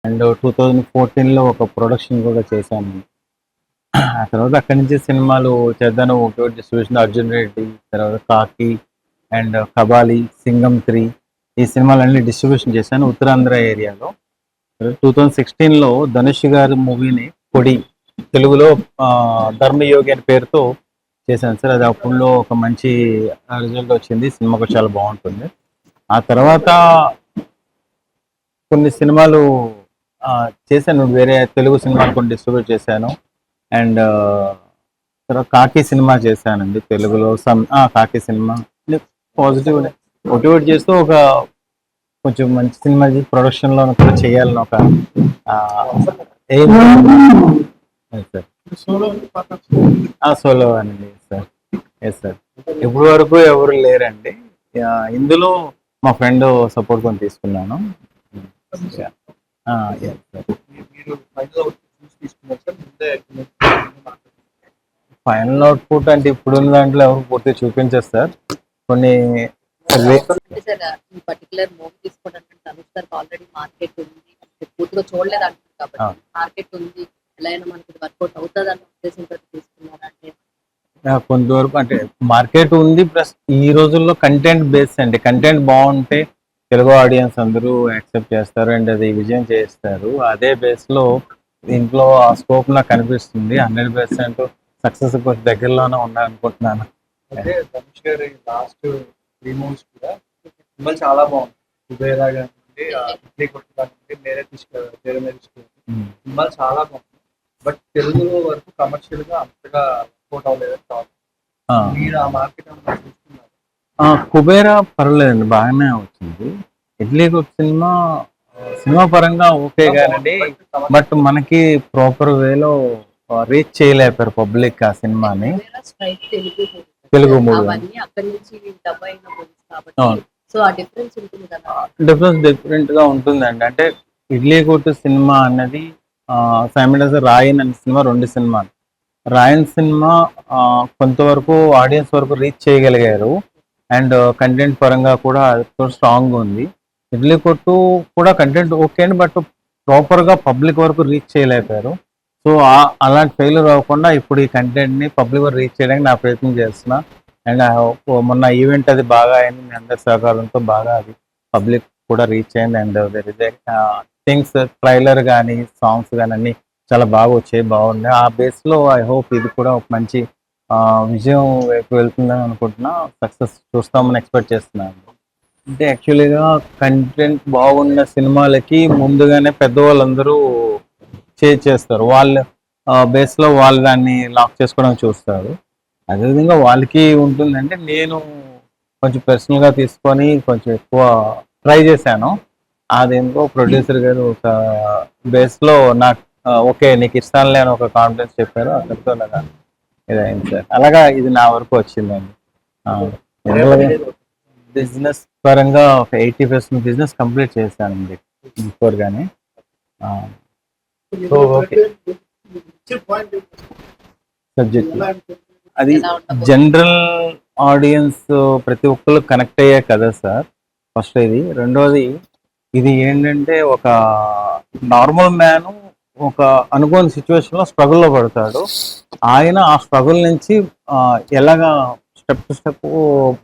And 2014లో ఒక production కూడా చేశాను. ఆ తర్వాత అక్కడి నుంచి సినిమాలు చేద్దాను ఒకటి డిస్ట్రిబ్యూషన్ 'అర్జున్ రెడ్డి', తర్వాత 'కాకి' అండ్ 'కబాలి', 'సింగం 3' ఈ సినిమాలన్నీ డిస్ట్రిబ్యూషన్ చేశాను ఉత్తరాంధ్ర ఏరియాలో. 2016లో ధనుష్ గారి మూవీని 'పొడి' తెలుగులో 'ధర్మయోగి' అనే పేరుతో చేశాను సార్. అది అప్పుడులో ఒక మంచి రిజల్ట్ వచ్చింది. సినిమా కూడా చాలా బాగుంటుంది. ఆ తర్వాత కొన్ని సినిమాలు చేశాను. వేరే తెలుగు సినిమాలు కొన్ని డిస్ట్రిబ్యూట్ చేశాను. అండ్ తర్వాత 'కాకి' సినిమా చేశానండి తెలుగులో. 'కాకి' సినిమా పాజిటివ్ మోటివేట్ చేస్తూ ఒక కొంచెం మంచి సినిమా ప్రొడక్షన్లో కూడా చేయాలని ఒక ఎయిమ్ సార్. సోలో అండి సార్. Yes sir. ఇప్పుడు వరకు ఎవరు లేరండి. ఇందులో మా ఫ్రెండ్ సపోర్ట్ కొని తీసుకున్నాను. ఫైనల్ అవుట్పుట్ అంటే ఇప్పుడున్న దాంట్లో ఎవరు పూర్తి చూపించారు సార్. కొన్ని అంటే సార్ ఈ పర్టికులర్ మూవీ తీసుకోవడానికి ధనుష్ గారికి ఆల్రెడీ మార్కెట్ ఉంది, పూర్తిగా చూడలేదు అంటారు కాబట్టి మార్కెట్ ఉంది, ఎలా అయినా మనకి వర్కౌట్ అవుతుంది అన్న ఉద్దేశంతో తీసుకున్నారంటే కొంతవరకు అంటే మార్కెట్ ఉంది. ప్లస్ ఈ రోజుల్లో కంటెంట్ బేస్ అండి. కంటెంట్ బాగుంటే తెలుగు ఆడియన్స్ అందరూ యాక్సెప్ట్ చేస్తారు అండ్ అది విజయం చేస్తారు. అదే బేస్లో దీంట్లో ఆ స్కోప్ నాకు కనిపిస్తుంది. 100% సక్సెస్ దగ్గరలోనే ఉన్నా అనుకుంటున్నాను. అంటే ధనుష్ గారి లాస్ట్ 3 మూవీస్ కూడా సినిమాలు చాలా బాగుంది. కుబేరా కానివ్వండి, ఇడ్లీ కొట్టు కానివ్వండి, నేనే తీసుకెళ్ళాను సినిమాలు చాలా బాగుంది. బట్ తెలుగు వరకు కమర్షియల్ గా అంతగా వర్కౌట్ అవ్వలేదని టాక్. మీరు ఆ మార్కెట్ చూస్తున్నారు? కుబేరా పర్లేదండి, బాగానే వచ్చింది. ఇడ్లీ కొట్టు సినిమా పరంగా ఓకే కానండి, బట్ మనకి ప్రాపర్ వేలో రీచ్ చేయలేపారు పబ్లిక్ ఆ సినిమాని. తెలుగు మూవీ డిఫరెన్స్ డిఫరెంట్ గా ఉంటుందండి. అంటే ఇడ్లీ కొట్టు సినిమా అన్నది సైమల్టేనియస్ రాయన్ అనే సినిమా, 2 సినిమాలు. రాయన్ సినిమా కొంతవరకు ఆడియన్స్ వరకు రీచ్ చేయగలిగారు అండ్ కంటెంట్ పరంగా కూడా స్ట్రాంగ్ ఉంది. ఇడ్లీ కొట్టు కూడా కంటెంట్ ఓకే అండి, బట్ ప్రాపర్గా పబ్లిక్ వరకు రీచ్ చేయలేకపోయారు. సో అలాంటి ఫెయిల్యూర్ అవ్వకుండా ఇప్పుడు ఈ కంటెంట్ని పబ్లిక్ వరకు రీచ్ చేయడానికి నా ప్రయత్నం చేస్తున్నా. అండ్ మొన్న ఈవెంట్ అది బాగా అయింది, మీ అందరి సహకారంతో బాగా అది పబ్లిక్ కూడా రీచ్ అయింది. అండ్ థింగ్స్ ట్రైలర్ కానీ సాంగ్స్ కానీ అన్నీ చాలా బాగా వచ్చాయి, బాగున్నాయి. ఆ బేస్లో ఐ హోప్ ఇది కూడా ఒక మంచి విజయం వైపు వెళ్తుందని అనుకుంటున్నా. సక్సెస్ చూస్తామని ఎక్స్పెక్ట్ చేస్తున్నాను. అంటే యాక్చువల్గా కంటెంట్ బాగున్న సినిమాలకి ముందుగానే పెద్దవాళ్ళందరూ చేస్తారు. వాళ్ళ బేస్లో వాళ్ళు దాన్ని లాక్ చేసుకోవడానికి చూస్తారు. అదేవిధంగా వాళ్ళకి ఉంటుందంటే నేను కొంచెం పర్సనల్గా తీసుకొని కొంచెం ఎక్కువ ట్రై చేశాను. అదేంటో ప్రొడ్యూసర్ గారు ఒక బేస్లో నాకు ఓకే నీకు ఇస్తానులే అని ఒక కాన్ఫిడెన్స్ చెప్పారు. అక్కడితో ఇదైంది సార్. అలాగా ఇది నా వరకు వచ్చిందండి. బిజినెస్ పరంగా ఒక 80% బిజినెస్ కంప్లీట్ చేశానండి బిఫోర్ గానీ. సబ్జెక్ట్ అది జనరల్ ఆడియన్స్ ప్రతి ఒక్కరు కనెక్ట్ అయ్యే కదా సార్. ఫస్ట్ ఇది. రెండోది ఇది ఏంటంటే ఒక నార్మల్ మ్యాన్ ఒక అనుకోని సిచ్యువేషన్లో స్ట్రగుల్లో పడతాడు. ఆయన ఆ స్ట్రగుల్ నుంచి ఎలాగా స్టెప్ టు స్టెప్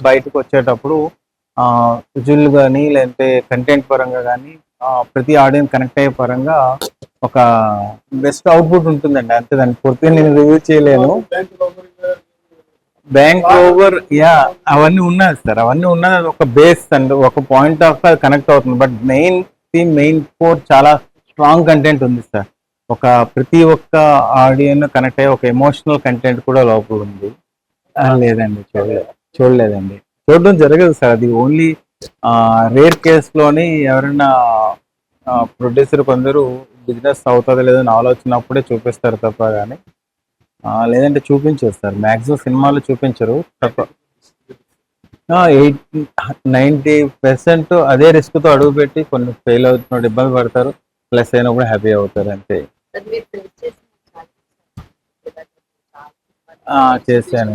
బయటకు వచ్చేటప్పుడు విజువల్ కానీ లేదంటే కంటెంట్ పరంగా కానీ ప్రతి ఆడియన్స్ కనెక్ట్ అయ్యే పరంగా ఒక బెస్ట్ అవుట్పుట్ ఉంటుందండి. అంతే, దాన్ని పూర్తిగా నేను రివ్యూ చేయలేను. బ్యాంక్ ఓవర్ అవన్నీ ఉన్నది సార్, అవన్నీ ఉన్నది ఒక బేస్ అండ్ ఒక పాయింట్ ఆఫ్ కనెక్ట్ అవుతుంది. బట్ మెయిన్ కోర్ చాలా స్ట్రాంగ్ కంటెంట్ ఉంది సార్. ఒక ప్రతి ఒక్క ఆడియన్ కనెక్ట్ అయ్యే ఒక ఎమోషనల్ కంటెంట్ కూడా లోపల ఉంది. లేదండి, చూడలేదండి. చూడడం జరగదు సార్. అది ఓన్లీ రేర్ కేసులోని ఎవరైనా ప్రొడ్యూసర్ కొందరు బిజినెస్ అవుతుందో లేదని ఆలోచనప్పుడే చూపిస్తారు తప్ప కానీ లేదంటే చూపించరు సార్. మ్యాక్సిమం సినిమాలు చూపించరు తప్ప. 90% అదే రిస్క్తో అడుగు పెట్టి కొన్ని ఫెయిల్ అవుతున్నప్పుడు ఇబ్బంది పడతారు, ప్లస్ అయినప్పుడు హ్యాపీ అవుతారు అంతే. చేశాను.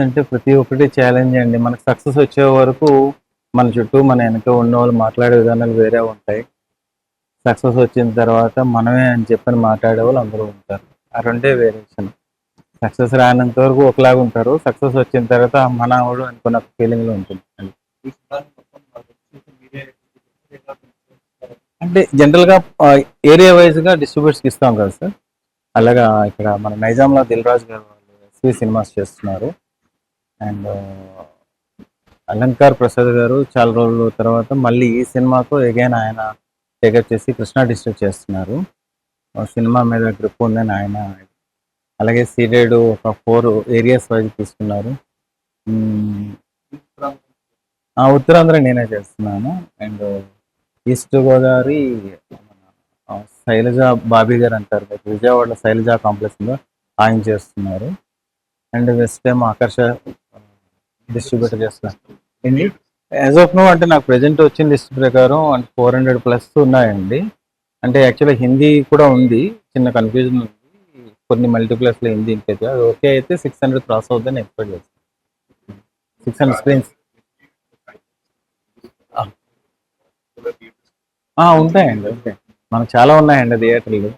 అంటే ప్రతి ఒక్కటి ఛాలెంజ్ అండి. మనకు సక్సెస్ వచ్చే వరకు మన చుట్టూ మన వెనక ఉన్న వాళ్ళు మాట్లాడే విధానాలు వేరే ఉంటాయి. సక్సెస్ వచ్చిన తర్వాత మనమే అని చెప్పని మాట్లాడే వాళ్ళు అందరూ ఉంటారు. ఆ రెండే వేరియేషన్. సక్సెస్ రానంత వరకు ఒకలాగా ఉంటారు. సక్సెస్ వచ్చిన తర్వాత మనవాడు అనుకున్న ఫీలింగ్లో ఉంటుంది. ఈ సినిమాని మొత్తం మీరే అంటే జనరల్గా ఏరియా వైజ్గా డిస్ట్రిబ్యూటర్స్కి ఇస్తాం కదా సార్. అలాగా ఇక్కడ మన నైజాంలో దిల్ రాజు గారు వాళ్ళు ఎస్వి సినిమాస్ చేస్తున్నారు. అండ్ అలంకార్ ప్రసాద్ గారు చాలా రోజుల తర్వాత మళ్ళీ ఈ సినిమాతో ఎగైన్ ఆయన టేకప్ చేసి కృష్ణా డిస్ట్రిక్ట్ చేస్తున్నారు. సినిమా మీద గ్రిప్ ఉందని ఆయన. అలాగే సీడెడ్ ఒక 4 ఏరియాస్ వైజ్ తీసుకున్నారు. ఉత్తరాంధ్ర నేనే చేస్తున్నాను. అండ్ ఈస్ట్ గోదావరి శైలజ బాబీ గారు అంటారు, విజయవాడలో శైలజ కాంప్లెక్స్లో ఆయన చేస్తున్నారు. అండ్ వెస్ట్ ఏమో ఆకర్ష డిస్ట్రిబ్యూటర్ చేస్తున్నారు. ఏంటి యాజ్ ఆఫ్ నో అంటే నాకు ప్రెజెంట్ వచ్చిన లిస్ట్ ప్రకారం అంటే 400+ ఉన్నాయండి. అంటే యాక్చువల్గా హిందీ కూడా ఉంది, చిన్న కన్ఫ్యూజన్ ఉంది. కొన్ని మల్టీప్లెక్స్లో హిందీ ఇంకైతే అది ఓకే అయితే 600 క్రాస్ అవుతుందని ఎక్స్పెక్ట్ చేస్తాను. 600 స్క్రీన్స్ ఉంటాయండి. ఓకే, మనకు చాలా ఉన్నాయండి థియేటర్లు,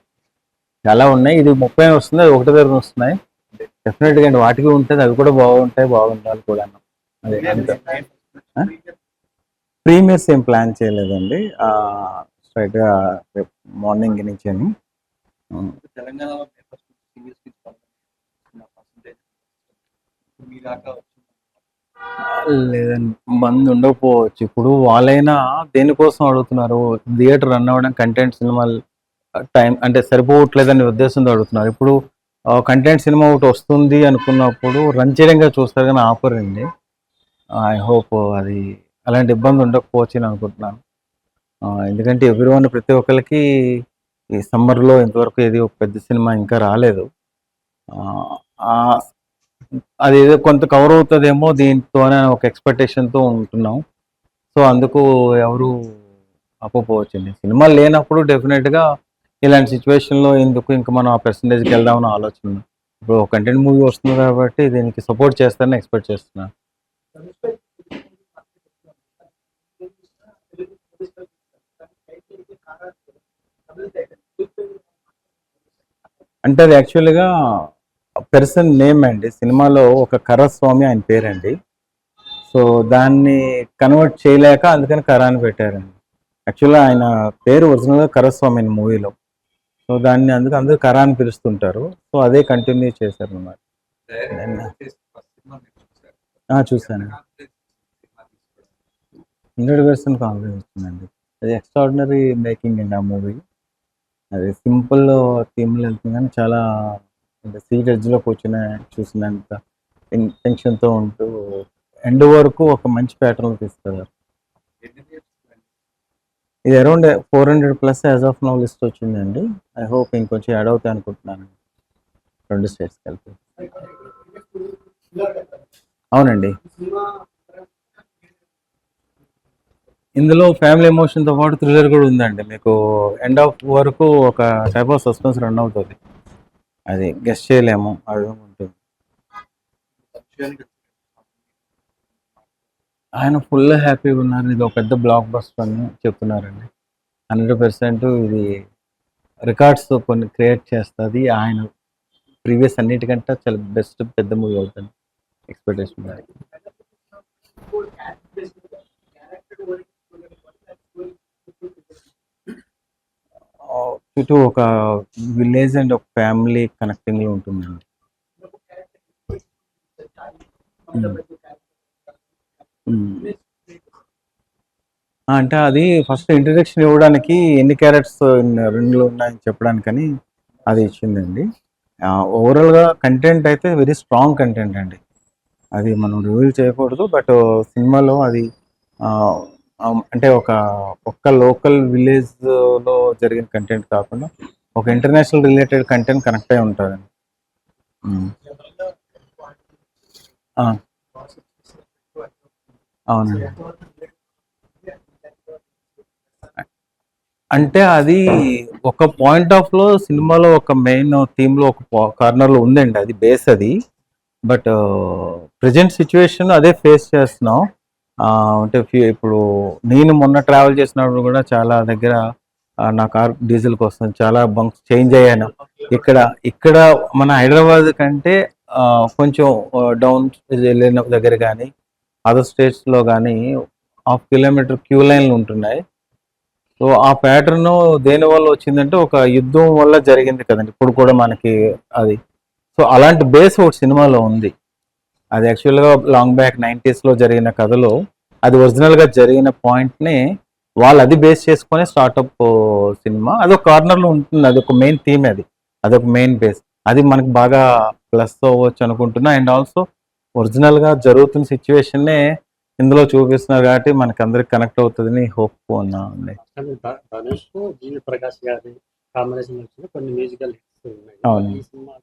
చాలా ఉన్నాయి. ఇది 30 వస్తుంది, అది ఒకటి దగ్గర వస్తున్నాయి. డెఫినెట్గా అండి వాటికి ఉంటుంది, అవి కూడా బాగుంటాయి, బాగుండాలి కూడా. అదే అంతే. ప్రీమియర్స్ ఏం ప్లాన్ చేయలేదండి, స్ట్రైట్గా రేపు మార్నింగ్ నుంచి అని. తెలంగాణలో ఫస్ట్ సీరియస్ మీ దాకా లేదండి, మంది ఉండకపోవచ్చు. ఇప్పుడు వాళ్ళైనా దేనికోసం అడుగుతున్నారు, థియేటర్ రన్ అవ్వడం కంటెంట్ సినిమాలు టైం అంటే సరిపోవట్లేదనే ఉద్దేశంతో అడుగుతున్నారు. ఇప్పుడు కంటెంట్ సినిమా ఒకటి వస్తుంది అనుకున్నప్పుడు రన్ చేయడంగా చూస్తారు కానీ ఆఫర్ అండి. ఐ హోప్ అది అలాంటి ఇబ్బంది ఉండకపోవచ్చు అని అనుకుంటున్నాను. ఎందుకంటే ఎవ్రీవన్ ప్రతి ఒక్కరికి ఈ సమ్మర్లో ఇంతవరకు ఏది ఒక పెద్ద సినిమా ఇంకా రాలేదు. అది ఏదో కొంత కవర్ అవుతుందేమో దీంతోనే ఒక ఎక్స్పెక్టేషన్తో ఉంటున్నాం. సో అందుకు ఎవరు అప్పపోవచ్చండి. సినిమా లేనప్పుడు డెఫినెట్గా ఇలాంటి సిచ్యువేషన్లో ఎందుకు ఇంకా మనం ఆ పర్సంటేజ్కి వెళ్దామని ఆలోచన. ఇప్పుడు కంటెంట్ మూవీ వస్తుంది కాబట్టి దీనికి సపోర్ట్ చేస్తారని ఎక్స్పెక్ట్ చేస్తున్నాను. అంటే అది యాక్చువల్గా పర్సన్ నేమ్ అండి. సినిమాలో ఒక కరస్వామి ఆయన పేరండి. సో దాన్ని కన్వర్ట్ చేయలేక అందుకని కర అని పెట్టారండి. యాక్చువల్గా ఆయన పేరు ఒరిజినల్గా కరస్వామి మూవీలో. సో దాన్ని అందుకు అందరూ కర అని పిలుస్తుంటారు. సో అదే కంటిన్యూ చేశారు అన్నమాట. చూశాను, 100% కాంగ్రెస్ వచ్చిందండి. అది ఎక్స్ట్రాడినరీ మేకింగ్ అండి ఆ మూవీ. అది సింపుల్ థీమ్లో వెళ్తుంది కానీ చాలా సీట్ ఎడ్జ్లో కూర్చుని చూసినంత టెన్షన్తో ఉంటూ ఎండ్ వరకు ఒక మంచి ప్యాటర్న్ తీసుకెళ్ళారు. ఇది around 400+ as of now list వచ్చిందండి. ఐ హోప్ ఇంకొంచెం యాడ్ అవుతాయి అనుకుంటున్నాను 2 స్టేట్స్కి కలిపి. అవునండి, ఇందులో ఫ్యామిలీ ఎమోషన్తో పాటు థ్రిల్లర్ కూడా ఉందండి. మీకు ఎండ్ ఆఫ్ వరకు ఒక టైప్ ఆఫ్ సస్పెన్స్ రన్ అవుతుంది, అది గెస్ట్ చేయలేము, అది ఉంటుంది. ఆయన ఫుల్ హ్యాపీగా ఉన్నారు. ఇది ఒక పెద్ద బ్లాక్ బస్టర్ అని చెప్తున్నారండి. 100% ఇది రికార్డ్స్ కొన్ని క్రియేట్ చేస్తుంది. ఆయన ప్రీవియస్ అన్నిటికంటే చాలా బెస్ట్ పెద్ద మూవీ అవుతుంది ఎక్స్పెక్టేషన్. చుట్టూ ఒక విలేజ్ అండ్ ఒక ఫ్యామిలీ కనెక్టింగ్లో ఉంటుందండి. అంటే అది ఫస్ట్ ఇంట్రడక్షన్ ఇవ్వడానికి ఎన్ని క్యారెక్టర్స్ రెండులో ఉన్నాయని చెప్పడానికని అది ఇచ్చిందండి. ఓవరాల్గా కంటెంట్ అయితే వెరీ స్ట్రాంగ్ కంటెంట్ అండి. అది మనం రివీల్ చేయకూడదు, బట్ సినిమాలో అది అంటే ఒక్క లోకల్ విలేజ్లో జరిగిన కంటెంట్ కాకుండా ఒక ఇంటర్నేషనల్ రిలేటెడ్ కంటెంట్ కనెక్ట్ అయి ఉంటుందండి. అవునండి, అంటే అది ఒక పాయింట్ ఆఫ్ లో సినిమాలో ఒక మెయిన్ థీమ్లో ఒక కార్నర్లో ఉందండి, అది బేస్ అది. బట్ ప్రజెంట్ సిచ్యువేషన్ అదే ఫేస్ చేస్తున్నాం. అంటే ఇప్పుడు నేను మొన్న ట్రావెల్ చేసినప్పుడు కూడా చాలా దగ్గర నా కార్ డీజిల్కి వస్తుంది, చాలా బంక్స్ చేంజ్ అయ్యాను. ఇక్కడ ఇక్కడ మన హైదరాబాద్ కంటే కొంచెం డౌన్ వెళ్ళిన దగ్గర కానీ అదర్ స్టేట్స్లో కానీ హాఫ్ కిలోమీటర్ క్యూ లైన్లు ఉంటున్నాయి. సో ఆ ప్యాటర్న్ దేని వల్ల వచ్చిందంటే ఒక యుద్ధం వల్ల జరిగింది కదండి ఇప్పుడు కూడా మనకి అది. సో అలాంటి బేస్ ఒకటి సినిమాలో ఉంది. అది యాక్చువల్గా లాంగ్ బ్యాక్ 90s జరిగిన కథలో అది ఒరిజినల్గా జరిగిన పాయింట్ని వాళ్ళు అది బేస్ చేసుకొని స్టార్టప్ సినిమా. అది ఒక కార్నర్లో ఉంటుంది, అది ఒక మెయిన్ థీమ్, అదొక మెయిన్ బేస్. అది మనకు బాగా ప్లస్ అవ్వచ్చు అనుకుంటున్నా. అండ్ ఆల్సో ఒరిజినల్గా జరుగుతున్న సిచ్యువేషన్నే ఇందులో చూపిస్తున్నారు కాబట్టి మనకి అందరికి కనెక్ట్ అవుతుందని హోప్ ఉన్నామండి. ధనుష్ జీవి ప్రకాష్ గారి కాంబినేషన్ వచ్చిన కొన్ని మ్యూజికల్ హిట్స్ ఉన్నాయి. అవును. ఈ సినిమా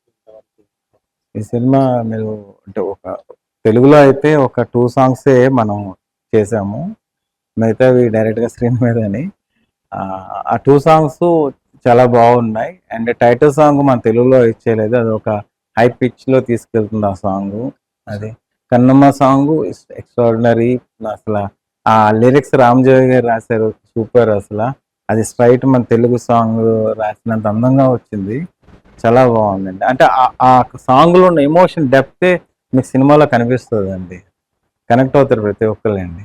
ఈ సినిమా మీరు అంటే ఒక తెలుగులో అయితే ఒక 2 సాంగ్సే మనం చేసాము, మిగతావి డైరెక్ట్గా స్క్రీన్ మీదని. ఆ 2 సాంగ్స్ చాలా బాగున్నాయి. అండ్ టైటిల్ సాంగ్ మన తెలుగులో ఇచ్చేయలేదు, అది ఒక హై పిచ్లో తీసుకెళ్తుంది ఆ సాంగ్. అది కన్నమ్మ సాంగ్ ఎక్స్ట్రాడినరీ. అసలు ఆ లిరిక్స్ రామజోగి గారు రాశారు, సూపర్ అసలు. అది స్ట్రైట్ మన తెలుగు సాంగ్ రాసినంత అందంగా వచ్చింది, చాలా బాగుందండి. అంటే ఆ సాంగ్లో ఉన్న ఎమోషన్ డెప్తే మీకు సినిమాలో కనిపిస్తుంది అండి, కనెక్ట్ అవుతారు ప్రతి ఒక్కళ్ళండి.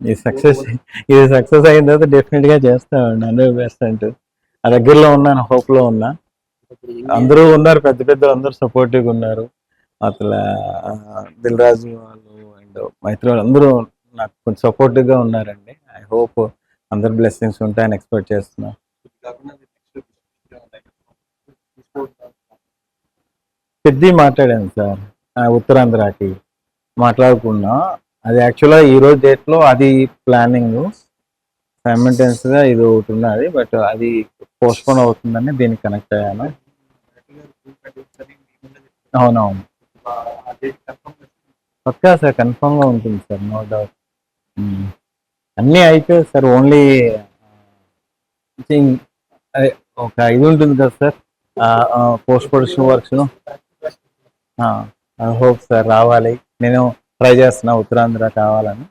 ఇది సక్సెస్ అయిన తర్వాత డెఫినెట్గా చేస్తామండి 100%. ఆ దగ్గరలో ఉన్నాను, హోప్లో ఉన్నా. అందరూ ఉన్నారు, పెద్ద పెద్ద అందరూ సపోర్టివ్గా ఉన్నారు. అసలు దిల్ రాజు వాళ్ళు అండ్ మైత్రి వాళ్ళు అందరూ నాకు కొంచెం సపోర్టివ్గా ఉన్నారండి. ఐ హోప్ అందరు బ్లెస్సింగ్స్ ఉంటాయని ఎక్స్పెక్ట్ చేస్తున్నా. పెద్ద మాట్లాడాను సార్, ఉత్తరాంధ్రకి మాట్లాడుకున్నా. అది యాక్చువల్గా ఈరోజు డేట్లో అది ప్లానింగ్ సైమల్టేనియస్గా ఇది ఒకటి ఉన్నది, బట్ అది పోస్ట్పోన్ అవుతుందని దీనికి కనెక్ట్ అయ్యాను. అవునవును, పక్కా సార్, కన్ఫామ్గా ఉంటుంది సార్, నో డౌట్. అన్నీ అయిపోయాయి సార్, ఓన్లీ అదే ఒక ఇది ఉంటుంది కదా sir, post production works. Hope sir రావాలి, నేను ట్రై చేస్తున్నా ఉత్తరాంధ్ర కావాలని.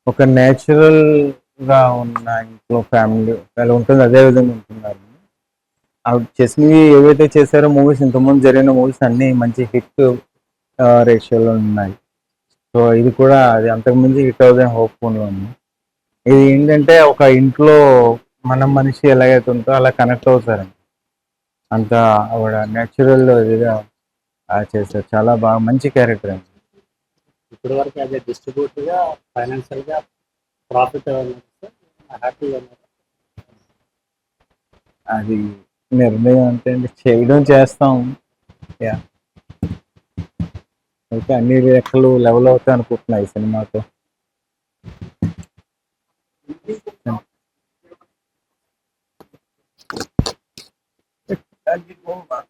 ఒక న్యాచురల్గా ఉన్న ఇంట్లో ఫ్యామిలీ ఎలా ఉంటుంది అదే విధంగా ఉంటున్నారు. ఆవిడ చేసినవి ఏవైతే చేశారో మూవీస్, ఇంతకుముందు జరిగిన మూవీస్ అన్నీ మంచి హిట్ రేషియోలో ఉన్నాయి. సో ఇది కూడా అది అంతకుముందు హిట్ అవుతుంది హోప్ఫుల్గా ఉంది. ఇది ఏంటంటే ఒక ఇంట్లో మనం మనిషి ఎలాగైతే ఉంటుందో అలా కనెక్ట్ అవుతారండి. అంత ఆవిడ న్యాచురల్ ఇదిగా చేశారు, చాలా బాగా మంచి క్యారెక్టర్ అండి. ఇప్పటి వరకు అదే డిస్ట్రిబ్యూటర్గా ఫైనాన్షియల్గా ప్రాఫిట్ హ్యాపీగా ఉన్నారు. అది నిర్ణయం అంటే చేయడం చేస్తాం. యా, అయితే అన్ని లెక్కలు లెవెల్ అవుతాయి అనుకుంటున్నాయి ఈ సినిమాతో.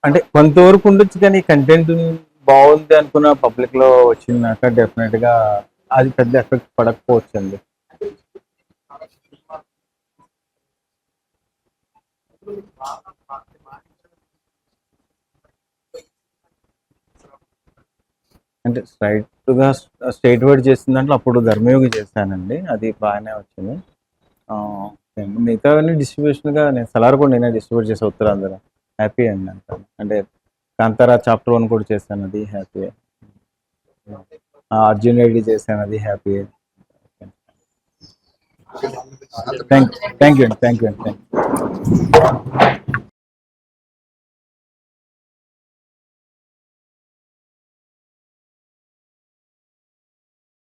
అంటే కొంతవరకు ఉండొచ్చు, కానీ కంటెంట్ బాగుంది అనుకున్న పబ్లిక్ లో వచ్చిందాక డెఫినెట్ గా అది పెద్ద ఎఫెక్ట్ పడకపోవచ్చు అండి. అంటే స్టేట్ వైడ్ చేసిన దాంట్లో అప్పుడు ధర్మయోగి చేశానండి, అది బాగానే వచ్చింది. మిగతావన్నీ డిస్ట్రిబ్యూషన్గా నేను సలార్ కూడా నేనే డిస్ట్రిబ్యూట్ చేసే ఉత్తరాంధ్ర, హ్యాపీ అండి అంటాను. అంటే కాంతారా చాప్టర్ 1 కూడా చేశాను, అది హ్యాపీ. అర్జున్ రెడ్డి చేశాను, అది హ్యాపీ. థ్యాంక్ యూ అండి, థ్యాంక్ యూ.